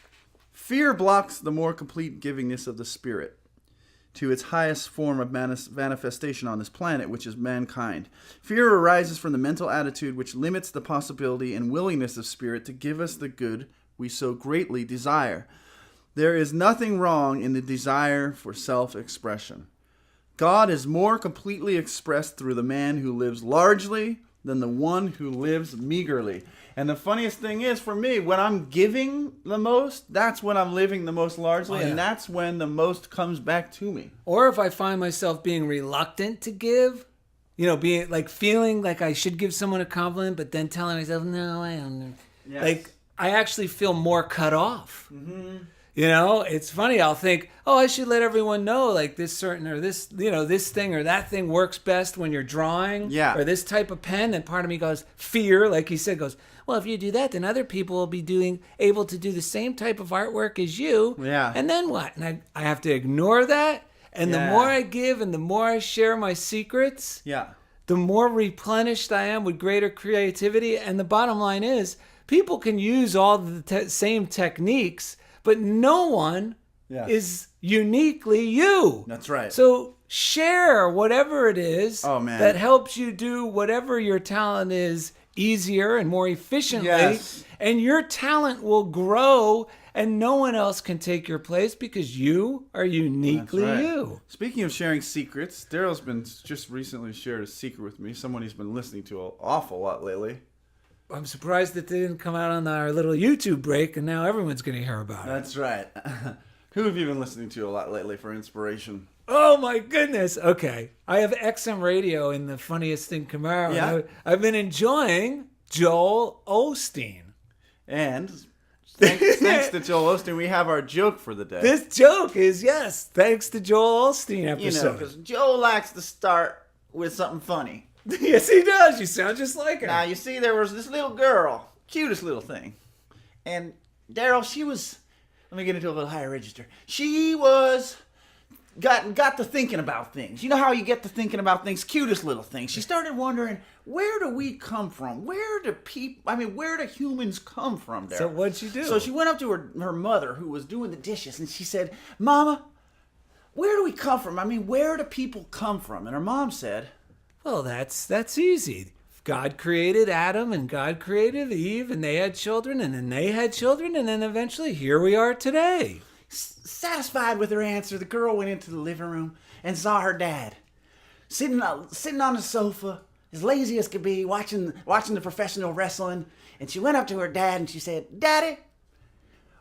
Fear blocks the more complete givingness of the spirit. to its highest form of manifestation on this planet, which is mankind. Fear arises from the mental attitude which limits the possibility and willingness of spirit to give us the good we so greatly desire. There is nothing wrong in the desire for self-expression. God is more completely expressed through the man who lives largely than the one who lives meagerly. And the funniest thing is, for me, when I'm giving the most, that's when I'm living the most largely, and that's when the most comes back to me. Or if I find myself being reluctant to give, being like feeling like I should give someone a compliment, but then telling myself, no, I don't know. Yes. Like, I actually feel more cut off. It's funny. I'll think, I should let everyone know, like this certain or this, this thing or that thing works best when you're drawing. Yeah. Or this type of pen. And part of me goes, fear, like he said, goes, well, if you do that, then other people will be able to do the same type of artwork as you. Yeah. And then what? And I have to ignore that. And the more I give and the more I share my secrets, the more replenished I am with greater creativity. And the bottom line is, people can use all the same techniques, but no one is uniquely you. That's right. So share whatever it is that helps you do whatever your talent is easier and more efficiently. And your talent will grow and no one else can take your place because you are uniquely you. Speaking of sharing secrets, Darrell's been just recently shared a secret with me, someone he's been listening to an awful lot lately. I'm surprised that they didn't come out on our little YouTube break, and now everyone's going to hear about it. That's right. Who have you been listening to a lot lately for inspiration? Oh, my goodness. Okay. I have XM Radio in the Funniest Thing Camaro. Yeah. I've been enjoying Joel Osteen. And thanks to Joel Osteen, we have our joke for the day. This joke is, thanks to Joel Osteen episode. Because Joe likes to start with something funny. Yes, he does. You sound just like her. Now, you see, there was this little girl, cutest little thing. And Darrell, she was, let me get into a little higher register. She was, got to thinking about things. You know how you get to thinking about things? Cutest little thing. She started wondering, where do we come from? Where do humans come from, Darrell? So what'd she do? So she went up to her mother, who was doing the dishes, and she said, Mama, where do we come from? Where do people come from? And her mom said, well, that's easy. God created Adam and God created Eve and they had children and then they had children and then eventually here we are today. Satisfied with her answer, the girl went into the living room and saw her dad sitting on the sofa, as lazy as could be, watching the professional wrestling. And she went up to her dad and she said, Daddy,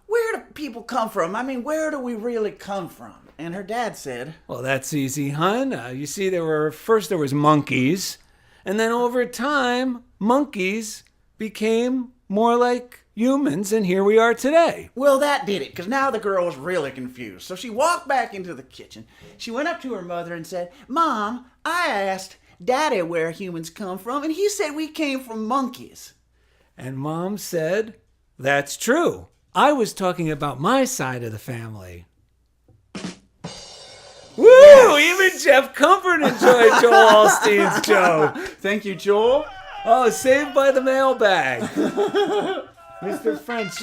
where do people come from? Where do we really come from? And her dad said, well, that's easy, hon. You see, there was monkeys, and then over time, monkeys became more like humans, and here we are today. Well, that did it, because now the girl was really confused. So she walked back into the kitchen. She went up to her mother and said, Mom, I asked Daddy where humans come from, and he said we came from monkeys. And Mom said, that's true. I was talking about my side of the family. Woo! Even Jeff Comfort enjoyed Joel Osteen's joke. Thank you, Joel. Oh, saved by the mailbag. Mr. French.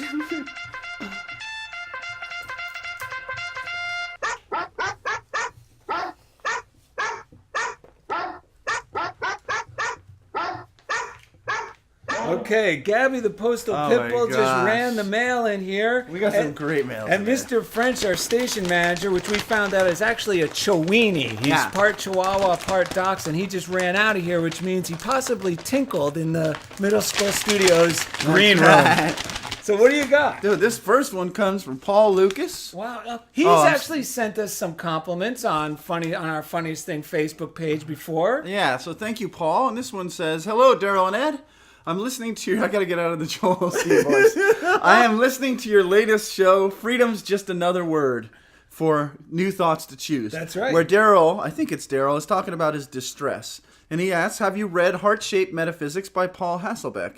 Okay, Gabby the Postal Pitbull just ran the mail in here. We got some great mail And today. Mr. French, our station manager, which we found out is actually a Chiweenie. He's part Chihuahua, part Dachshund. He just ran out of here, which means he possibly tinkled in the middle school studio's green room. So what do you got? Dude, this first one comes from Paul Lucas. Wow, he's actually sent us some compliments on our Funniest Thing Facebook page before. Yeah, so thank you, Paul. And this one says, hello, Darrell and Ed. I'm listening to your... I got to get out of the Joel Osteen voice. I am listening to your latest show, Freedom's Just Another Word, for New Thoughts to Choose. That's right. Where Darrell, I think it's Darrell, is talking about his distress. And he asks, have you read Heart-Shaped Metaphysics by Paul Hasselbeck?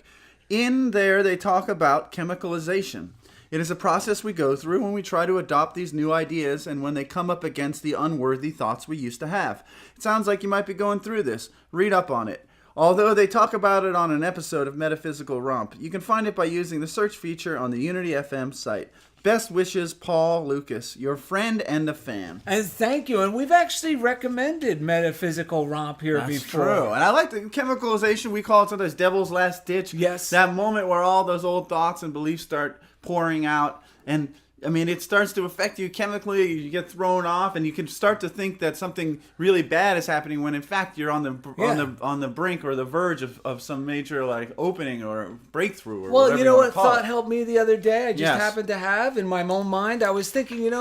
In there, they talk about chemicalization. It is a process we go through when we try to adopt these new ideas and when they come up against the unworthy thoughts we used to have. It sounds like you might be going through this. Read up on it. Although they talk about it on an episode of Metaphysical Romp, you can find it by using the search feature on the Unity FM site. Best wishes, Paul Lucas, your friend and a fan. And thank you. And we've actually recommended Metaphysical Romp here before. True. And I like the chemicalization. We call it sometimes devil's last ditch. Yes. That moment where all those old thoughts and beliefs start pouring out. And I mean, it starts to affect you chemically. You get thrown off, and you can start to think that something really bad is happening when, in fact, you're on the brink or the verge of some major like opening or breakthrough. Or Well, you know what call thought it. helped me the other day? I just Yes. happened to have in my own mind. I was thinking,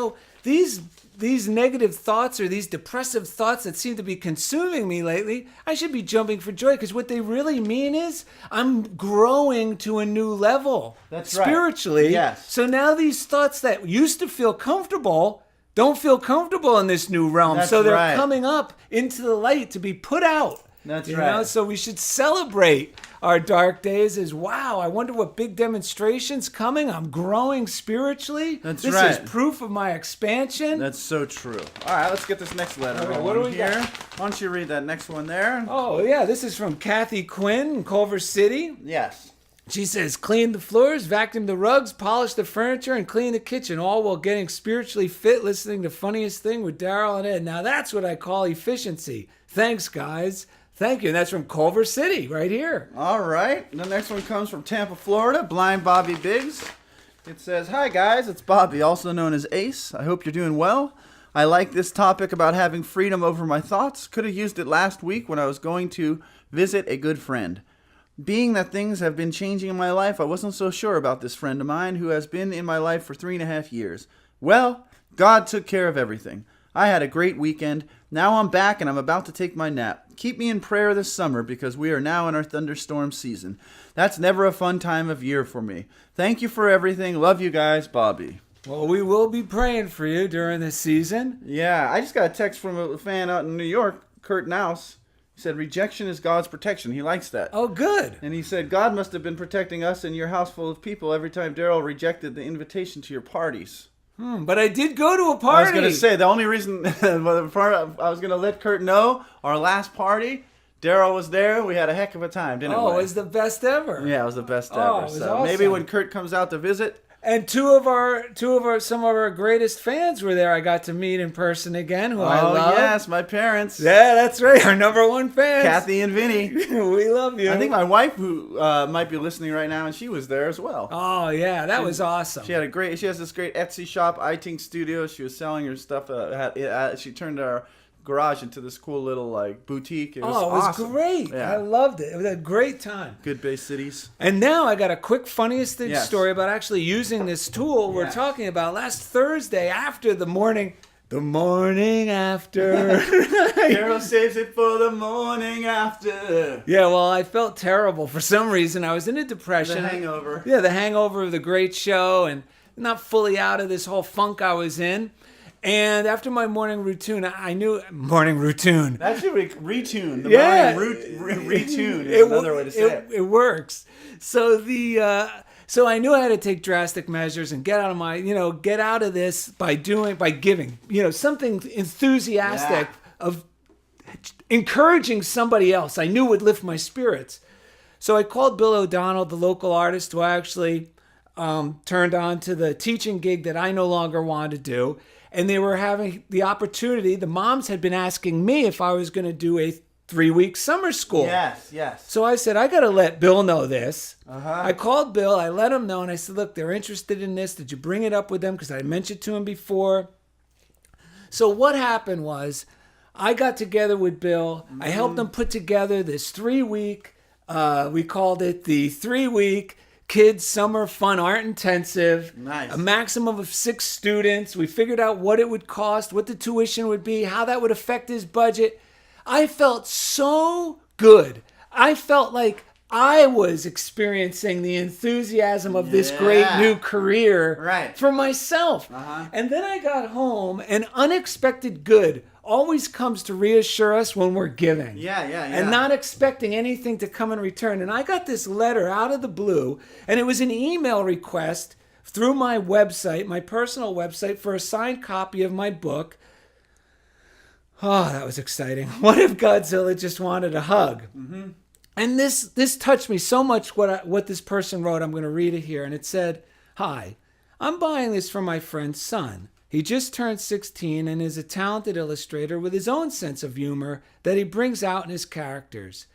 these negative thoughts or these depressive thoughts that seem to be consuming me lately, I should be jumping for joy because what they really mean is I'm growing to a new level. That's right. Spiritually. Yes. So now these thoughts that used to feel comfortable don't feel comfortable in this new realm. That's so they're right. coming up into the light to be put out. That's you right. know? So we should celebrate our dark days as, wow, I wonder what big demonstration's coming. I'm growing spiritually. That's this right. is proof of my expansion. That's so true. All right, let's get this next letter. Okay, rolling what do we here? got? Why don't you read that next one there? Oh, yeah, this is from Kathy Quinn in Culver City. Yes. She says, clean the floors, vacuum the rugs, polish the furniture, and clean the kitchen, all while getting spiritually fit, listening to Funniest Thing with Darrell and Ed. Now, that's what I call efficiency. Thanks, guys. Thank you. And that's from Culver City, right here. All right. The next one comes from Tampa, Florida. Blind Bobby Biggs. It says, "Hi guys, it's Bobby, also known as Ace. I hope you're doing well. I like this topic about having freedom over my thoughts. Could have used it last week when I was going to visit a good friend. Being that things have been changing in my life, I wasn't so sure about this friend of mine who has been in my life for 3.5 years. Well, God took care of everything. I had a great weekend. Now I'm back and I'm about to take my nap. Keep me in prayer this summer because we are now in our thunderstorm season. That's never a fun time of year for me. Thank you for everything. Love you guys, Bobby." Well, we will be praying for you during this season. Yeah, I just got a text from a fan out in New York, Kurt Naus. He said, "Rejection is God's protection." He likes that. Oh, good. And he said, "God must have been protecting us and your house full of people every time Darrell rejected the invitation to your parties." But I did go to a party. I was going to say, the only reason well, the part I was going to let Kurt know, our last party, Darrell was there. We had a heck of a time, didn't we? Oh, it was the best ever. Yeah, it was the best Oh, ever. it was So awesome. maybe when Kurt comes out to visit. And some of our greatest fans were there. I got to meet in person again, who I Oh, love. yes, my parents. Yeah, that's right. Our number one fans. Kathy and Vinny. We love you. I think my wife, who might be listening right now, and she was there as well. Oh, yeah, that was awesome. She has this great Etsy shop, iTink Studio. She was selling her stuff. She turned our garage into this cool little like boutique. It was awesome. Great. Yeah. I loved it. It was a great time. Good Bay Cities. And now I got a quick funniest thing Yes. story about actually using this tool we're Yes. talking about. Last Thursday after the morning after. Darrell saves it for the morning after. Yeah, well, I felt terrible for some reason. I was in a depression. The hangover. Yeah, the hangover of the great show and not fully out of this whole funk I was in. And after my morning routine, I knew morning routine. That should be retune. The Yeah. morning retune is another way to say it. It works. So so I knew I had to take drastic measures and get out of this by giving, something enthusiastic of encouraging somebody else I knew would lift my spirits. So I called Bill O'Donnell, the local artist who I actually turned on to the teaching gig that I no longer wanted to do. And they were having the opportunity. The moms had been asking me if I was going to do a 3-week summer school. Yes. So I said, I got to let Bill know this. I called Bill. I let him know. And I said, look, they're interested in this. Did you bring it up with them? Because I mentioned to him before. So what happened was I got together with Bill. I helped them put together this 3-week, we called it the 3-week Kids Summer Fun Art Intensive. Nice. A maximum of 6 students. We figured out what it would cost, what the tuition would be, how that would affect his budget. I felt so good. I felt like I was experiencing the enthusiasm of this great new career for myself. And then I got home, and unexpected good always comes to reassure us when we're giving. Yeah. And not expecting anything to come in return. And I got this letter out of the blue, and it was an email request through my website, my personal website, for a signed copy of my book. Oh, that was exciting. What if Godzilla just wanted a hug? Mm-hmm. And this touched me so much, what this person wrote. I'm going to read it here. And it said, "Hi, I'm buying this for my friend's son. He just turned 16 and is a talented illustrator with his own sense of humor that he brings out in his characters.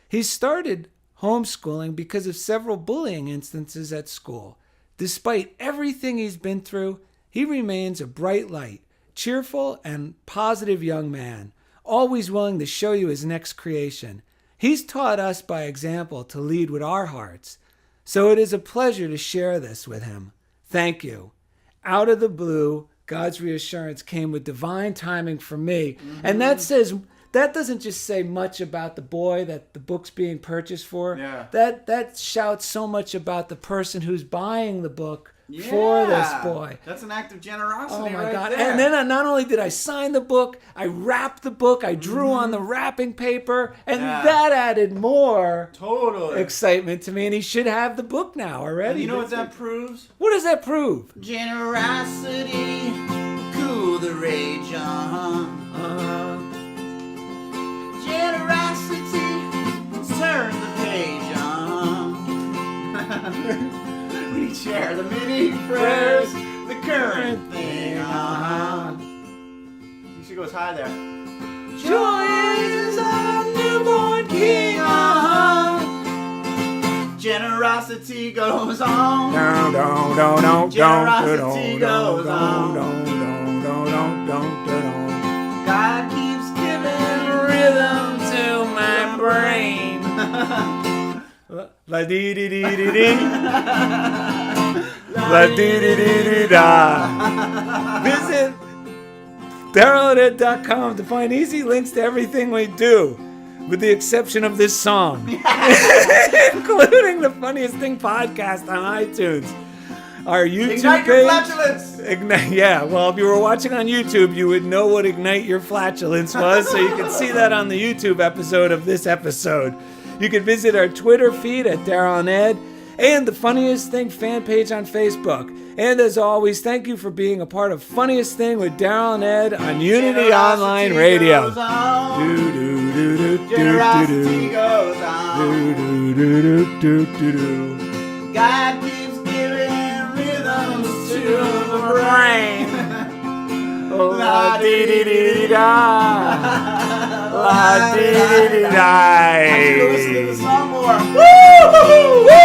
He started homeschooling because of several bullying instances at school. Despite everything he's been through, he remains a bright light, cheerful and positive young man, always willing to show you his next creation. He's taught us by example to lead with our hearts. So it is a pleasure to share this with him. Thank you. Out of the blue, God's reassurance came with divine timing for me. And that doesn't just say much about the boy that the book's being purchased for. Yeah. That shouts so much about the person who's buying the book for this boy. That's an act of generosity. Oh my right God. there. And then not only did I sign the book, I wrapped the book, I drew on the wrapping paper, and that added more Totally. excitement to me. And he should have the book now already. And you know what that proves? What does that prove? Generosity, cool the rage, Generosity, turn the page, We share the many prayers, the current thing, You should go as high there. Joy is our newborn king, Generosity goes on. Generosity goes on. God keeps giving rhythm to my brain. La dee dee dee dee dee. La dee dee dee dee da. Visit DarrellandEd.com to find easy links to everything we do, with the exception of this song, including the Funniest Thing podcast on iTunes. Our YouTube Ignite your page. flatulence. Yeah, well, if you were watching on YouTube, you would know what Ignite Your Flatulence was, so you can see that on the YouTube episode of this episode. You can visit our Twitter feed at Darrell and Ed, and the Funniest Thing fan page on Facebook. And as always, thank you for being a part of Funniest Thing with Darrell and Ed on Unity Online Radio. Generosity goes on. God keeps giving rhythms to the brain. La dee dee dee dee da. La dee dee dee da. I should go listen to the song more. Woo! Woo!